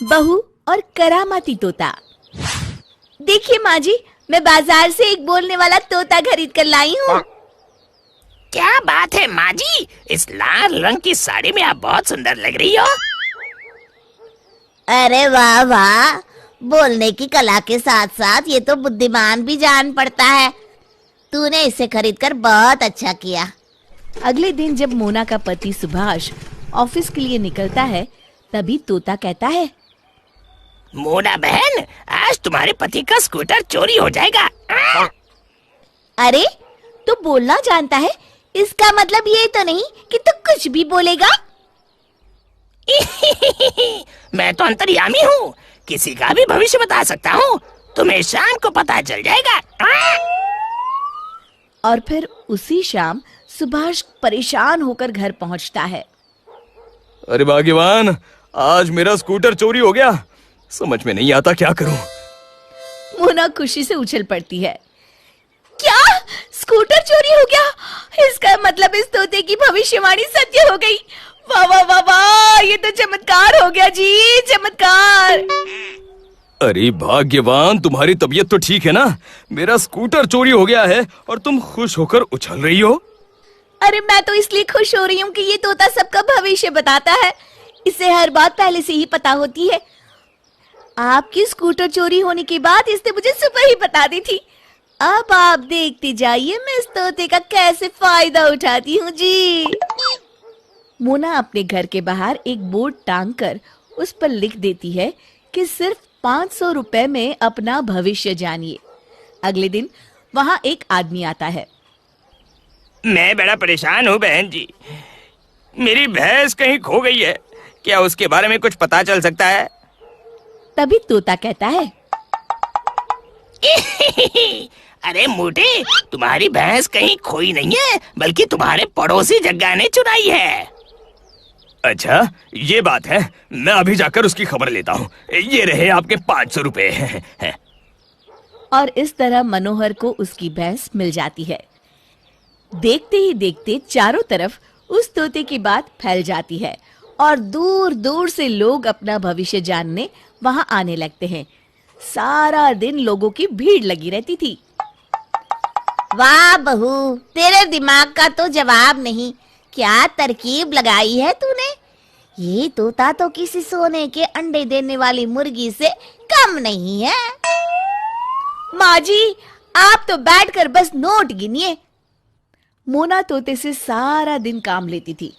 बहू और करामाती तोता। देखिए माँ जी, मैं बाजार से एक बोलने वाला तोता खरीद कर लाई हूँ। क्या बात है माँ जी, इस लाल रंग की साड़ी में आप बहुत सुंदर लग रही हो। अरे वाह वाह, बोलने की कला के साथ साथ ये तो बुद्धिमान भी जान पड़ता है। तूने इसे खरीदकर बहुत अच्छा किया। अगले दिन जब मोना का पति सुभाष ऑफिस के लिए निकलता है, तभी तोता कहता है, मोना बहन, आज तुम्हारे पति का स्कूटर चोरी हो जाएगा। अरे तो बोलना जानता है, इसका मतलब ये तो नहीं कि तू कुछ भी बोलेगा। मैं तो अंतर्यामी हूँ, किसी का भी भविष्य बता सकता हूँ। तुम्हें शाम को पता चल जाएगा। और फिर उसी शाम सुभाष परेशान होकर घर पहुंचता है। अरे भाग्यवान, आज मेरा स्कूटर चोरी हो गया। समझ में नहीं आता क्या करूं। मोना खुशी से उछल पड़ती है। क्या स्कूटर चोरी हो गया? इसका मतलब इस तोते की भविष्यवाणी सत्य हो गई। वाह वाह वाह वाह, ये तो चमत्कार हो गया जी, चमत्कार। अरे भाग्यवान, तुम्हारी तबीयत तो ठीक है ना? मेरा स्कूटर चोरी हो गया है और तुम खुश होकर उछल रही हो। अरे मैं तो इसलिए खुश हो रही हूँ कि ये तोता सबका भविष्य बताता है। इसे हर बात पहले से ही पता होती है। आपकी स्कूटर चोरी होने के बाद इसने मुझे सुबह ही बता दी थी। अब आप देखते जाइए मैं इस तोते का कैसे फायदा उठाती हूँ जी। मोना अपने घर के बाहर एक बोर्ड टांग कर उस पर लिख देती है कि सिर्फ 500 रुपए में अपना भविष्य जानिए। अगले दिन वहाँ एक आदमी आता है। मैं बड़ा परेशान हूँ बहन जी, मेरी भैंस कहीं खो गई है। क्या उसके बारे में कुछ पता चल सकता है? तभी तोता कहता है, अरे मोटे, तुम्हारी भैंस कहीं खोई नहीं है, बल्कि तुम्हारे पड़ोसी जग्गा ने चुराई है। अच्छा, ये बात है। मैं अभी जाकर उसकी खबर लेता हूँ। ये रहे आपके 500 रुपए। और इस तरह मनोहर को उसकी भैंस मिल जाती है। देखते ही देखते चारों तरफ उस तोते की बात फैल जाती है और दूर दूर से लोग अपना भविष्य जानने वहां आने लगते हैं। सारा दिन लोगों की भीड़ लगी रहती थी। वाह बहू, तेरे दिमाग का तो जवाब नहीं। क्या तरकीब लगाई है तूने। ये तोता तो किसी सोने के अंडे देने वाली मुर्गी से कम नहीं है। माँ जी, आप तो बैठकर बस नोट गिनिए। मोना तोते से सारा दिन काम लेती थी,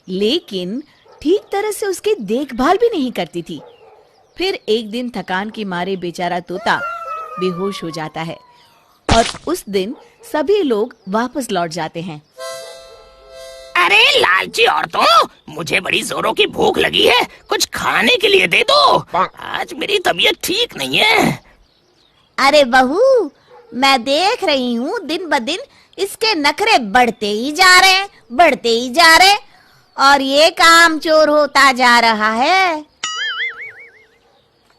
लेकिन ठीक तरह से उसकी देखभाल भी नहीं करती थी। फिर एक दिन थकान के मारे बेचारा तोता बेहोश हो जाता है और उस दिन सभी लोग वापस लौट जाते हैं। अरे लालची औरतों, मुझे बड़ी जोरों की भूख लगी है, कुछ खाने के लिए दे दो। आज मेरी तबीयत ठीक नहीं है। अरे बहू, मैं देख रही हूँ दिन ब दिन इसके नखरे बढ़ते ही जा रहे, बढ़ते ही जा रहे, और ये काम चोर होता जा रहा है।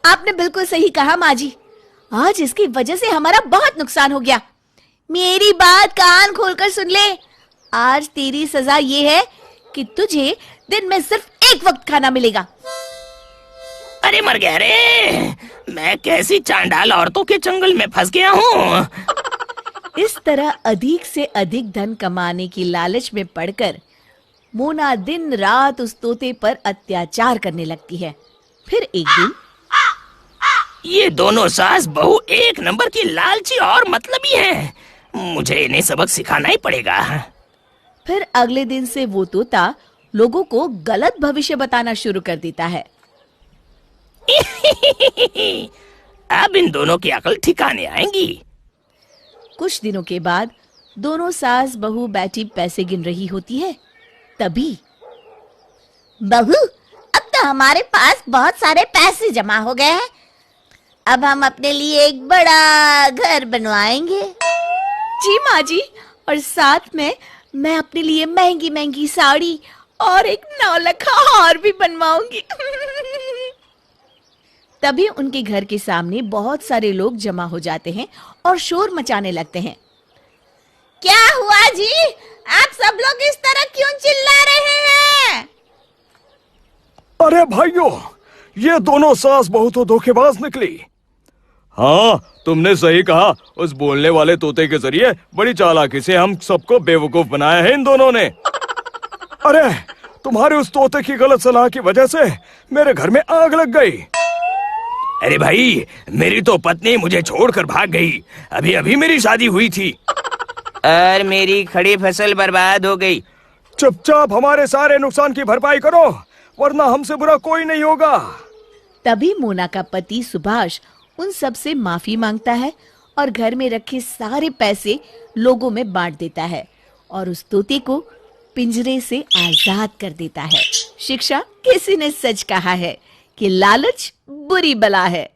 आपने बिल्कुल सही कहा माँ जी, आज इसकी वजह से हमारा बहुत नुकसान हो गया। मेरी बात कान खोलकर सुन ले। आज तेरी सजा ये है कि तुझे दिन में सिर्फ एक वक्त खाना मिलेगा। अरे मर गया रे, मैं कैसी चांडाल औरतों के चंगुल में फंस गया हूँ। इस तरह अधिक से अधिक धन कमाने की लालच में पड़कर मोना दिन रात उस तोते पर अत्याचार करने लगती है। फिर एक दिन, ये दोनों सास बहू एक नंबर की लालची और मतलबी हैं। मुझे इन्हें सबक सिखाना ही पड़ेगा। फिर अगले दिन से वो तोता लोगों को गलत भविष्य बताना शुरू कर देता है। अब इन दोनों की अकल ठिकाने आएंगी। कुछ दिनों के बाद दोनों सास बहू बैठी पैसे गिन रही होती है। तभी, बहू, अब तो हमारे पास बहुत सारे पैसे जमा हो गए हैं। अब हम अपने लिए एक बड़ा घर बनवाएंगे। जी माँ जी, और साथ में मैं अपने लिए महंगी महंगी साड़ी और एक 9 लखा हार भी बनवाऊंगी। तभी उनके घर के सामने बहुत सारे लोग जमा हो जाते हैं और शोर मचाने लगते हैं। क्या हुआ जी? आप सब लोग इस तरह क्यों चिल्ला रहे हैं? अरे भाइयों, ये दोनों सास बहू तो धोखेबाज निकली। हाँ, तुमने सही कहा। उस बोलने वाले तोते के जरिए बड़ी चालाकी से हम सबको बेवकूफ बनाया है इन दोनों ने। अरे, तुम्हारे उस तोते की गलत सलाह की वजह से मेरे घर में आग लग गई। अरे भाई, मेरी तो पत्नी मुझे छोड़कर भाग गई। अभी अभी मेरी शादी हुई थी और मेरी खड़ी फसल बर्बाद हो गई। चुपचाप हमारे सारे नुकसान की भरपाई करो, वरना हमसे बुरा कोई नहीं होगा। तभी मोना का पति सुभाष उन सब से माफी मांगता है और घर में रखे सारे पैसे लोगों में बांट देता है और उस तोते को पिंजरे से आजाद कर देता है। शिक्षा किसी ने सच कहा है कि लालच बुरी बला है।